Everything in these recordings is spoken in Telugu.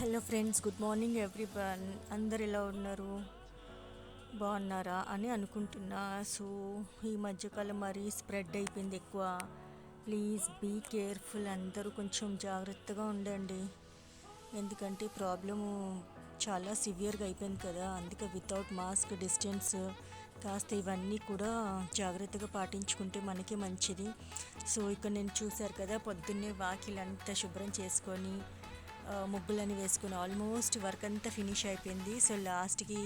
Hello friends, good morning everyone. అందరు ఎలా ఉన్నారు? బాగున్నారా అని అనుకుంటున్నా. సో ఈ మధ్యకాలం మరీ స్ప్రెడ్ అయిపోయింది ఎక్కువ. ప్లీజ్ బీ కేర్ఫుల్, అందరూ కొంచెం జాగ్రత్తగా ఉండండి. ఎందుకంటే ప్రాబ్లము చాలా సివియర్గా అయిపోయింది కదా. అందుకే వితౌట్ మాస్క్, డిస్టెన్స్ కాస్త ఇవన్నీ కూడా జాగ్రత్తగా పాటించుకుంటే మనకే మంచిది. సో ఇక్కడ నేను చూశారు కదా, పొద్దున్నే వాకిలంతా శుభ్రం చేసుకొని ముగ్గులని వేసుకుని ఆల్మోస్ట్ వర్క్ అంతా ఫినిష్ అయిపోయింది. సో లాస్ట్కి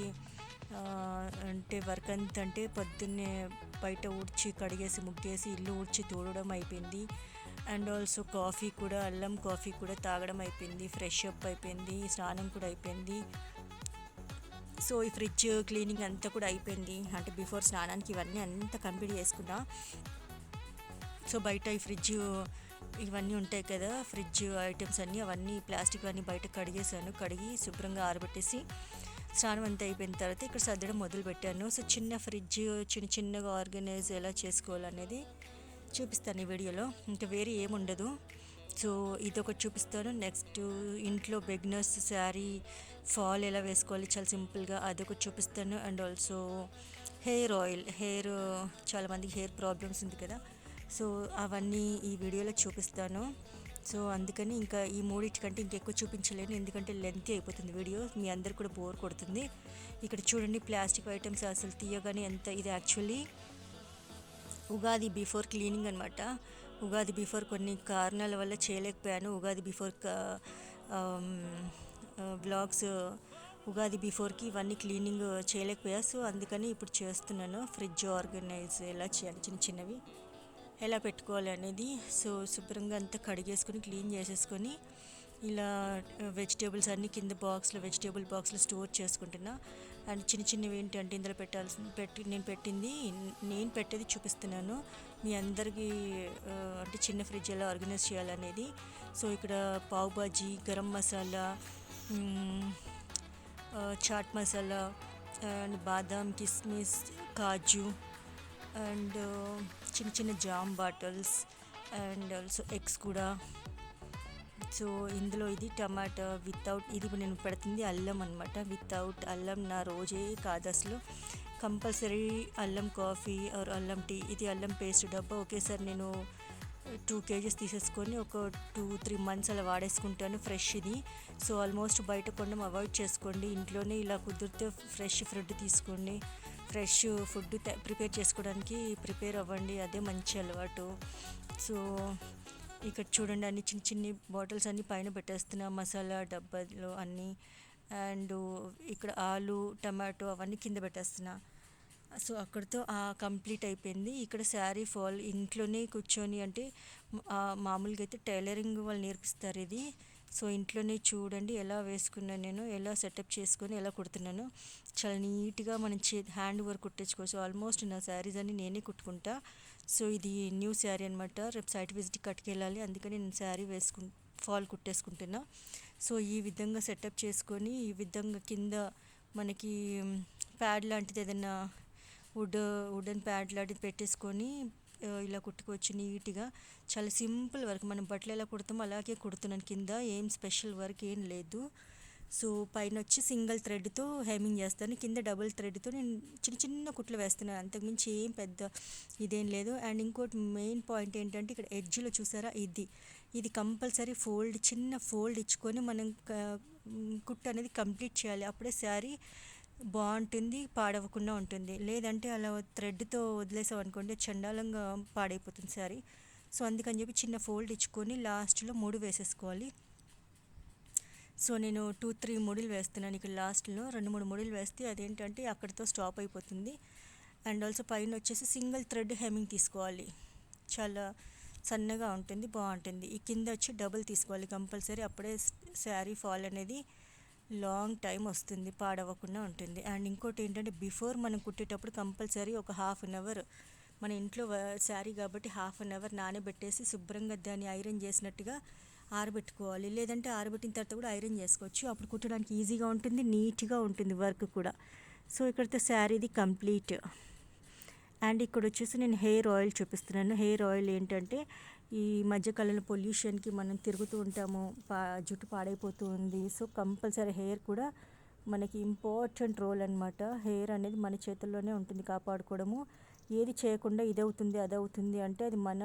అంటే వర్క్ అంతా అంటే పొద్దున్నే బయట ఊడ్చి కడిగేసి ముగ్గేసి ఇల్లు ఊడ్చి తూడడం అయిపోయింది. అండ్ ఆల్సో కాఫీ కూడా, అల్లం కాఫీ కూడా తాగడం అయిపోయింది. ఫ్రెష్ అప్ అయిపోయింది, స్నానం కూడా అయిపోయింది. సో ఈ ఫ్రిడ్జ్ క్లీనింగ్ అంతా కూడా అయిపోయింది. అంటే బిఫోర్ స్నానానికి ఇవన్నీ అంతా కంప్లీట్ చేసుకున్నా. సో బయట ఈ ఫ్రిడ్జ్ ఇవన్నీ ఉంటాయి కదా, ఫ్రిడ్జ్ ఐటమ్స్ అన్నీ, అవన్నీ ప్లాస్టిక్ అన్నీ బయట కడిగేసాను. కడిగి శుభ్రంగా ఆరబెట్టేసి స్నానం అంతా అయిపోయిన తర్వాత ఇక్కడ సర్దడం మొదలు పెట్టాను. సో చిన్న ఫ్రిడ్జ్ చిన్నగా ఆర్గనైజ్ ఎలా చేసుకోవాలనేది చూపిస్తాను ఈ వీడియోలో. ఇంకా వేరే ఏముండదు. సో ఇదొకటి చూపిస్తాను. నెక్స్ట్ ఇంట్లో బెగ్నర్స్ శారీ ఫాల్ ఎలా వేసుకోవాలి చాలా సింపుల్గా, అదొకటి చూపిస్తాను. అండ్ ఆల్సో హెయిర్ ఆయిల్, చాలామందికి హెయిర్ ప్రాబ్లమ్స్ ఉంది కదా, సో అవన్నీ ఈ వీడియోలో చూపిస్తాను. సో అందుకని ఇంకా ఈ మూడింటికంటే ఇంకెక్కువ చూపించలేను, ఎందుకంటే లెంతీ అయిపోతుంది వీడియో, మీ అందరు కూడా బోర్ కొడుతుంది. ఇక్కడ చూడండి, ప్లాస్టిక్ ఐటమ్స్ అసలు తీయగానే ఎంత. ఇది యాక్చువల్లీ ఉగాది బిఫోర్ క్లీనింగ్ అనమాట. ఉగాది బిఫోర్ కొన్ని కారణాల వల్ల చేయలేకపోయాను. ఉగాది బిఫోర్ వ్లాగ్స్ ఉగాది బిఫోర్కి ఇవన్నీ క్లీనింగ్ చేయలేకపోయా. సో అందుకని ఇప్పుడు చేస్తున్నాను. ఫ్రిడ్జ్ ఆర్గనైజ్ ఎలా చేయాలి, చిన్నవి ఎలా పెట్టుకోవాలి అనేది. సో శుభ్రంగా అంతా కడిగేసుకొని క్లీన్ చేసేసుకొని ఇలా వెజిటేబుల్స్ అన్నీ కింద వెజిటేబుల్ బాక్స్లో స్టోర్ చేసుకుంటున్నా. అండ్ చిన్నవి ఏంటంటే ఇందులో నేను పెట్టేది చూపిస్తున్నాను మీ అందరికీ. అంటే చిన్న ఫ్రిడ్జ్ ఎలా ఆర్గనైజ్ చేయాలనేది. సో ఇక్కడ పావ్ బాజీ, గరం మసాలా, చాట్ మసాలా, అండ్ బాదాం, కిస్మిస్, కాజు, అండ్ చిన్న jam bottles, and also eggs కూడా. సో ఇందులో ఇది టమాటా వితౌట్, ఇది నేను పెడుతుంది అల్లం అనమాట. వితౌట్ అల్లం నా రోజే కాదు అసలు. కంపల్సరీ అల్లం కాఫీ ఆర్ అల్లం టీ. ఇది అల్లం పేస్ట్ డబ్బా ఒకేసారి నేను 2 kgs తీసేసుకొని ఒక 2-3 months అలా వాడేసుకుంటాను ఫ్రెష్ ఇది. సో ఆల్మోస్ట్ బయట కొనడం అవాయిడ్ చేసుకోండి. ఇంట్లోనే ఇలా కుదిరితే ఫ్రెష్ ఫుడ్ తీసుకోండి. ఫ్రెష్ ఫుడ్ ప్రిపేర్ చేసుకోవడానికి ప్రిపేర్ అవ్వండి, అదే మంచి అలవాటు. సో ఇక్కడ చూడండి, అన్ని చిన్ని బాటిల్స్ అన్నీ పైన పెట్టేస్తున్నా, మసాలా డబ్బాలో అన్నీ. అండ్ ఇక్కడ ఆలు, టమాటో అవన్నీ కింద పెట్టేస్తున్నా. సో అక్కడితో కంప్లీట్ అయిపోయింది. ఇక్కడ శారీ ఫాల్ ఇంట్లోనే కూర్చొని, అంటే మామూలుగా అయితే టైలరింగ్ వాళ్ళు నేర్పిస్తారు ఇది. సో ఇంట్లోనే చూడండి ఎలా వేసుకున్నాను నేను, ఎలా సెటప్ చేసుకొని ఎలా కుడుతున్నాను. చాలా నీట్గా మనం హ్యాండ్ వర్క్ కుట్టించుకోవచ్చు. ఆల్మోస్ట్ నా శారీస్ అన్ని నేనే కుట్టుకుంటా. సో ఇది న్యూ శారీ అనమాట, రేపు సైట్ విజిట్ కట్టుకెళ్ళాలి, అందుకని నేను శారీ ఫాల్ కుట్టేసుకుంటున్నా. సో ఈ విధంగా సెటప్ చేసుకొని, ఈ విధంగా కింద మనకి ప్యాడ్ లాంటిది ఏదైనా వుడెన్ ప్యాడ్ లాంటిది పెట్టేసుకొని ఇలా కుట్టుకోవచ్చు నీట్గా. చాలా సింపుల్ వర్క్, మనం బట్టలు ఎలా కుడతామో అలాగే కుడుతున్నాను. కింద ఏం స్పెషల్ వర్క్ ఏం లేదు. సో పైన వచ్చి సింగిల్ థ్రెడ్తో హెమ్మింగ్ చేస్తాను, కింద డబుల్ థ్రెడ్తో నేను చిన్న కుట్లు వేస్తున్నాను, అంతకుమించి ఏం పెద్ద ఇదేం లేదు. అండ్ ఇంకోటి మెయిన్ పాయింట్ ఏంటంటే, ఇక్కడ ఎడ్జ్లో చూసారా, ఇది కంపల్సరీ చిన్న ఫోల్డ్ ఇచ్చుకొని మనం కుట్టు అనేది కంప్లీట్ చేయాలి. అప్పుడే శారీ బాగుంటుంది, పాడవకుండా ఉంటుంది. లేదంటే అలా థ్రెడ్తో వదిలేసాం అనుకోండి, చండాలంగా పాడైపోతుంది శారీ. సో అందుకని చెప్పి చిన్న ఫోల్డ్ ఇచ్చుకొని లాస్ట్లో 3 వేసేసుకోవాలి. సో నేను 2-3 ముడులు వేస్తున్నాను. ఇక్కడ లాస్ట్లో 2-3 ముడులు వేస్తే అదేంటంటే అక్కడితో స్టాప్ అయిపోతుంది. అండ్ ఆల్సో పైన వచ్చేసి సింగిల్ థ్రెడ్ హెమ్మింగ్ తీసుకోవాలి, చాలా సన్నగా ఉంటుంది, బాగుంటుంది. ఈ కింద వచ్చి డబుల్ తీసుకోవాలి కంపల్సరీ, అప్పుడే శారీ ఫాల్ అనేది లాంగ్ టైం వస్తుంది, పాడవకుండా ఉంటుంది. అండ్ ఇంకోటి ఏంటంటే, బిఫోర్ మనం కుట్టేటప్పుడు కంపల్సరీ ఒక 1/2 hour మన ఇంట్లో శారీ కాబట్టి 1/2 hour నానబెట్టేసి శుభ్రంగా దాన్ని ఐరన్ చేసినట్టుగా ఆరబెట్టుకోవాలి. లేదంటే ఆరబెట్టిన తర్వాత కూడా ఐరన్ చేసుకోవచ్చు, అప్పుడు కుట్టడానికి ఈజీగా ఉంటుంది, నీట్గా ఉంటుంది వర్క్ కూడా. సో ఇక్కడితో శారీది కంప్లీట్. అండ్ ఇక్కడ వచ్చేసి నేను హెయిర్ ఆయిల్ చూపిస్తున్నాను. హెయిర్ ఆయిల్ ఏంటంటే, ఈ మధ్యకాలంలో పొల్యూషన్కి మనం తిరుగుతూ ఉంటాము, జుట్టు పాడైపోతూ ఉంది. సో కంపల్సరీ హెయిర్ కూడా మనకి ఇంపార్టెంట్ రోల్ అనమాట. హెయిర్ అనేది మన చేతుల్లోనే ఉంటుంది కాపాడుకోవడము. ఏది చేయకుండా ఇదవుతుంది అదవుతుంది అంటే అది మన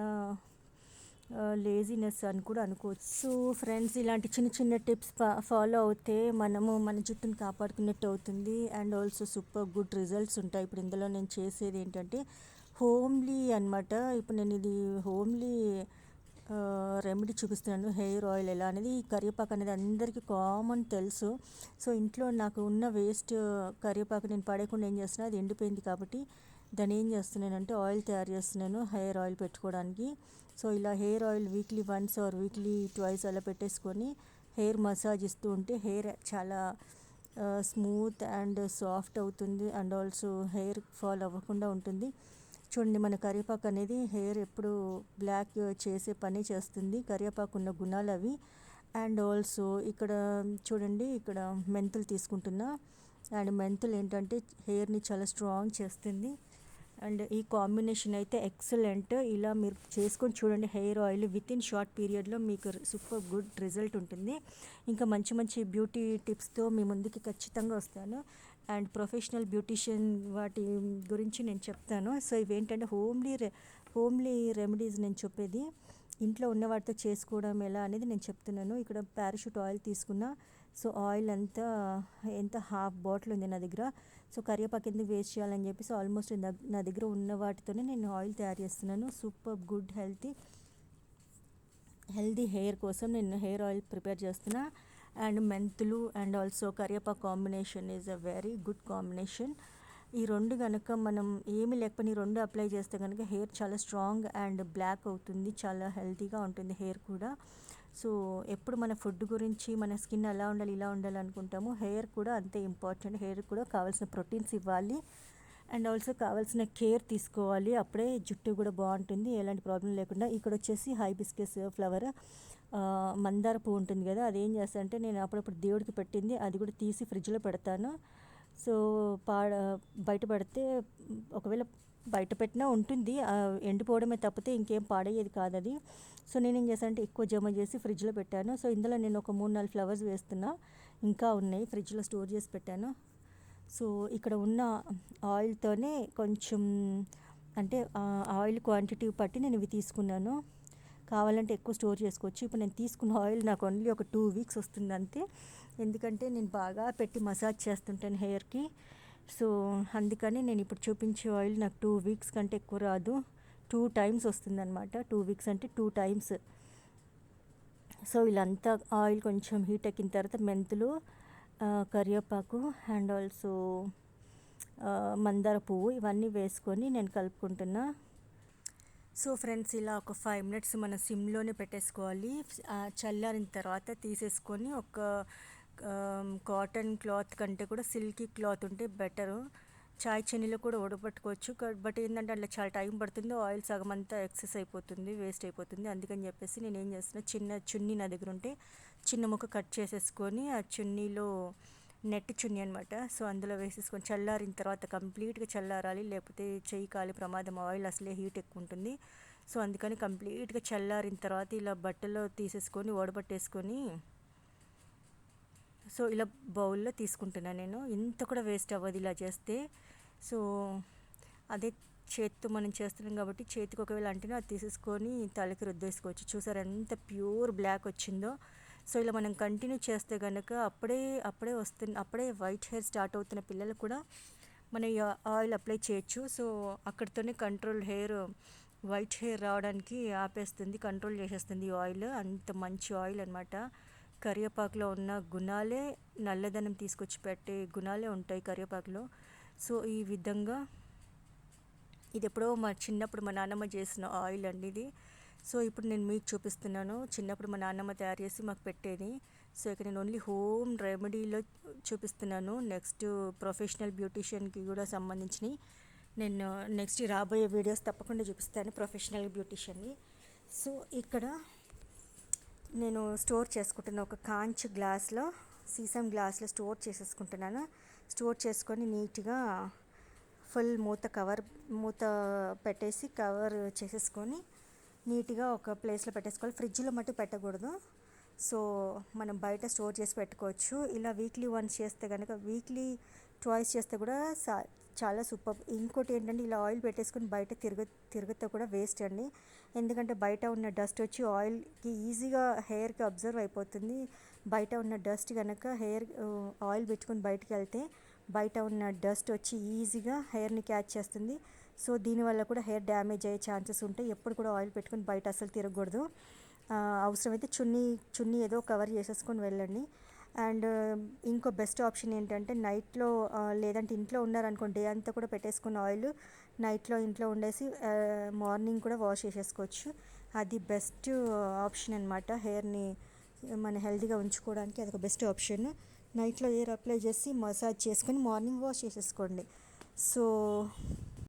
లేజినెస్ అని కూడా అనుకోవచ్చు. సో ఫ్రెండ్స్, ఇలాంటి చిన్న చిన్న టిప్స్ ఫాలో అవుతే మనము మన జుట్టుని కాపాడుకున్నట్టు అవుతుంది. And also super good results ఉంటాయి. ఇప్పుడు ఇందులో నేను చేసేది ఏంటంటే హోమ్లీ అనమాట. ఇప్పుడు నేను ఇది హోమ్లీ రెమెడీ చూపిస్తున్నాను. హెయిర్ ఆయిల్ ఎలా అనేది, ఈ కరివేపాకు అనేది అందరికీ కామన్ తెలుసు. సో ఇంట్లో నాకు ఉన్న వేస్ట్ కరివేపాకు నేను పడేయకుండా ఏం చేస్తున్నా, అది ఎండిపోయింది కాబట్టి దాన్ని ఏం చేస్తున్నానంటే ఆయిల్ తయారు చేస్తున్నాను, హెయిర్ ఆయిల్ పెట్టుకోవడానికి. సో ఇలా hair oil weekly once or weekly twice అలా పెట్టేసుకొని హెయిర్ మసాజ్ ఇస్తూ ఉంటే హెయిర్ చాలా స్మూత్ అండ్ సాఫ్ట్ అవుతుంది. అండ్ ఆల్సో హెయిర్ ఫాల్ అవ్వకుండా ఉంటుంది. చూడండి, మన కరివేపాకు అనేది హెయిర్ ఎప్పుడు బ్లాక్ చేసే పని చేస్తుంది. కరివేపాకు ఉన్న గుణాలు అవి. అండ్ ఆల్సో ఇక్కడ చూడండి, ఇక్కడ మెంతులు తీసుకుంటున్నా. అండ్ మెంతులు ఏంటంటే హెయిర్ని చాలా స్ట్రాంగ్ చేస్తుంది. అండ్ ఈ కాంబినేషన్ అయితే ఎక్సలెంట్. ఇలా మీరు చేసుకొని చూడండి. Hair oil with in short పీరియడ్లో మీకు సూపర్ గుడ్ రిజల్ట్ ఉంటుంది. ఇంకా మంచి మంచి బ్యూటీ టిప్స్తో మీ ముందుకి ఖచ్చితంగా వస్తాను. అండ్ ప్రొఫెషనల్ బ్యూటీషియన్ వాటి గురించి నేను చెప్తాను. సో ఇవేంటంటే హోమ్లీ రెమెడీస్ నేను చెప్పేది. ఇంట్లో ఉన్న వాటితో చేసుకోవడం ఎలా అనేది నేను చెప్తున్నాను. ఇక్కడ పారాషూట్ ఆయిల్ తీసుకున్నా. సో ఆయిల్ అంతా ఎంత హాఫ్ బాటిల్ ఉంది నా దగ్గర. సో కరివేపాకు ఎందుకు వేస్ట్ చేయాలని చెప్పేసి ఆల్మోస్ట్ నా దగ్గర ఉన్న వాటితోనే నేను ఆయిల్ తయారు చేస్తున్నాను. సూపర్ గుడ్ హెల్దీ హెయిర్ కోసం నేను హెయిర్ ఆయిల్ ప్రిపేర్ చేస్తున్నా. అండ్ మెంతులు అండ్ ఆల్సో కరివేపాకు combination is a very good combination. ఈ రెండు కనుక మనం ఏమీ లేకపోయినా ఈ రెండు అప్లై చేస్తే కనుక హెయిర్ చాలా స్ట్రాంగ్ అండ్ బ్లాక్ అవుతుంది. చాలా హెల్తీగా ఉంటుంది హెయిర్ కూడా. సో ఎప్పుడు మన ఫుడ్ గురించి, మన స్కిన్ అలా ఉండాలి ఇలా ఉండాలి అనుకుంటాము, హెయిర్ కూడా అంతే ఇంపార్టెంట్. హెయిర్ కూడా కావాల్సిన ప్రోటీన్స్ ఇవ్వాలి అండ్ ఆల్సో కావాల్సిన కేర్ తీసుకోవాలి. అప్పుడే జుట్టు కూడా బాగుంటుంది, ఎలాంటి ప్రాబ్లం లేకుండా. ఇక్కడ వచ్చేసి హైబిస్కస్ ఫ్లవర్, మందార పువ్వు ఉంటుంది కదా, అదేం చేస్తానంటే నేను అప్పుడప్పుడు దేవుడికి పెట్టింది అది కూడా తీసి ఫ్రిడ్జ్లో పెడతాను. సో బయట పెడితే ఒకవేళ బయట పెట్టినా ఉంటుంది, ఎండిపోవడమే తప్పితే ఇంకేం పాడయ్యేది కాదు అది. సో నేనేం చేశానంటే ఎక్కువ జమ చేసి ఫ్రిడ్జ్లో పెట్టాను. సో ఇందులో నేను ఒక 3-4 ఫ్లవర్స్ వేస్తున్నా, ఇంకా ఉన్నాయి, ఫ్రిడ్జ్లో స్టోర్ చేసి పెట్టాను. సో ఇక్కడ ఉన్న ఆయిల్తోనే కొంచెం అంటే ఆయిల్ క్వాంటిటీ బట్టి నేను ఇవి తీసుకున్నాను. కావాలంటే ఎక్కువ స్టోర్ చేసుకోవచ్చు. ఇప్పుడు నేను తీసుకున్న ఆయిల్ నాకు ఓన్లీ ఒక 2 వీక్స్ వస్తుంది అంతే. ఎందుకంటే నేను బాగా పెట్టి మసాజ్ చేస్తుంటాను హెయిర్కి. సో అందుకని నేను ఇప్పుడు చూపించే ఆయిల్ నాకు 2 వీక్స్ కంటే ఎక్కువ రాదు, 2 టైమ్స్ వస్తుంది అనమాట. 2 వీక్స్ అంటే 2 టైమ్స్. సో వీళ్ళంతా ఆయిల్ కొంచెం హీట్ ఎక్కిన తర్వాత మెంతులు, కరివేపాకు అండ్ ఆల్సో మందార పువ్వు ఇవన్నీ వేసుకొని నేను కలుపుకుంటున్నా. సో ఫ్రెండ్స్, ఇలా ఒక 5 మినిట్స్ మనం సిమ్లోనే పెట్టేసుకోవాలి. చల్లారిన తర్వాత తీసేసుకొని ఒక కాటన్ క్లాత్ కంటే కూడా సిల్కీ క్లాత్ ఉంటే బెటరు. చాయ్ చెన్నీలో కూడా ఉడబట్టుకోవచ్చు. బట్ ఏంటంటే అట్లా చాలా టైం పడుతుంది, ఆయిల్ సగం అంతా ఎక్సెస్ అయిపోతుంది, వేస్ట్ అయిపోతుంది. అందుకని చెప్పేసి నేను ఏం చేస్తున్నా, చిన్న చున్నీ నా దగ్గర ఉంటే చిన్న ముక్క కట్ చేసేసుకొని ఆ చున్నీలో, నెట్ చున్నీ అనమాట, సో అందులో వేసేసుకొని చల్లారిన తర్వాత కంప్లీట్గా చల్లారాలి, లేకపోతే చెయ్యి కాలి ప్రమాదం. ఆయిల్ అసలే హీట్ ఎక్కువ ఉంటుంది. సో అందుకని కంప్లీట్గా చల్లారిన తర్వాత ఇలా బట్టలో తీసేసుకొని వడబట్టేసుకొని, సో ఇలా బౌల్లో తీసుకుంటున్నాను నేను. ఇంత కూడా వేస్ట్ అవ్వదు ఇలా చేస్తే. సో అదే చేతితో మనం చేస్తున్నాం కాబట్టి చేతికి ఒకవేళ అంటేనే అది తీసేసుకొని తలకి రుద్దేసుకోవచ్చు. చూసారు ఎంత ప్యూర్ బ్లాక్ వచ్చిందో. సో ఇలా మనం కంటిన్యూ చేస్తే కనుక అప్పుడే వైట్ హెయిర్ స్టార్ట్ అవుతున్న పిల్లలు కూడా మన ఈ ఆయిల్ అప్లై చేయొచ్చు. సో అక్కడితోనే కంట్రోల్ హెయిర్, వైట్ హెయిర్ రావడానికి ఆపేస్తుంది, కంట్రోల్ చేసేస్తుంది ఈ ఆయిల్. అంత మంచి ఆయిల్ అనమాట. కరివేపాకులో ఉన్న గుణాలే, నల్లదనం తీసుకొచ్చి పెట్టే గుణాలే ఉంటాయి కరివేపాకులో. సో ఈ విధంగా ఇది ఎప్పుడో చిన్నప్పుడు మా నాన్నమ్మ చేసిన ఆయిల్ అండి ఇది. సో ఇప్పుడు నేను మీకు చూపిస్తున్నాను, చిన్నప్పుడు మా నాన్నమ్మ తయారు చేసి మాకు పెట్టేది. సో ఇక్కడ నేను ఓన్లీ హోమ్ రెమెడీలో చూపిస్తున్నాను. నెక్స్ట్ ప్రొఫెషనల్ బ్యూటీషియన్కి కూడా సంబంధించినవి నేను నెక్స్ట్ రాబోయే వీడియోస్ తప్పకుండా చూపిస్తాను, ప్రొఫెషనల్ బ్యూటీషియన్ని. సో ఇక్కడ నేను స్టోర్ చేసుకుంటున్న ఒక కాంచ్ గ్లాస్లో, సీసం గ్లాస్లో స్టోర్ చేసేసుకుంటున్నాను. స్టోర్ చేసుకొని నీట్గా ఫుల్ మూత పెట్టేసి కవర్ చేసేసుకొని నీట్గా ఒక ప్లేస్లో పెట్టేసుకోవాలి. ఫ్రిడ్జ్లో మట్టు పెట్టకూడదు. సో మనం బయట స్టోర్ చేసి పెట్టుకోవచ్చు. ఇలా వీక్లీ వన్స్ చేస్తే కనుక, వీక్లీ ట్వైస్ చేస్తే కూడా చాలా సూపర్. ఇంకోటి ఏంటంటే, ఇలా ఆయిల్ పెట్టేసుకొని బయట తిరుగుతా కూడా వేస్ట్ అండి. ఎందుకంటే బయట ఉన్న డస్ట్ వచ్చి ఆయిల్కి ఈజీగా హెయిర్కి అబ్జర్వ్ అయిపోతుంది. బయట ఉన్న డస్ట్ కనుక ఆయిల్ పెట్టుకొని బయటకు వెళ్తే బయట ఉన్న డస్ట్ వచ్చి ఈజీగా హెయిర్ని క్యాచ్ చేస్తుంది. సో దీనివల్ల కూడా హెయిర్ డ్యామేజ్ అయ్యే ఛాన్సెస్ ఉంటాయి. ఎప్పుడు కూడా ఆయిల్ పెట్టుకొని బయట అసలు తిరగకూడదు. అవసరమైతే చున్నీ ఏదో కవర్ చేసేసుకొని వెళ్ళండి. అండ్ ఇంకో బెస్ట్ ఆప్షన్ ఏంటంటే, నైట్లో లేదంటే ఇంట్లో ఉన్నారనుకోండి, డే అంతా కూడా పెట్టేసుకున్న ఆయిల్ నైట్లో ఇంట్లో ఉండేసి మార్నింగ్ కూడా వాష్ చేసేసుకోవచ్చు. అది బెస్ట్ ఆప్షన్ అనమాట. హెయిర్ని మన హెల్తీగా ఉంచుకోవడానికి అదొక బెస్ట్ ఆప్షన్. నైట్లో ఎయిర్ అప్లై చేసి మసాజ్ చేసుకొని మార్నింగ్ వాష్ చేసేసుకోండి. సో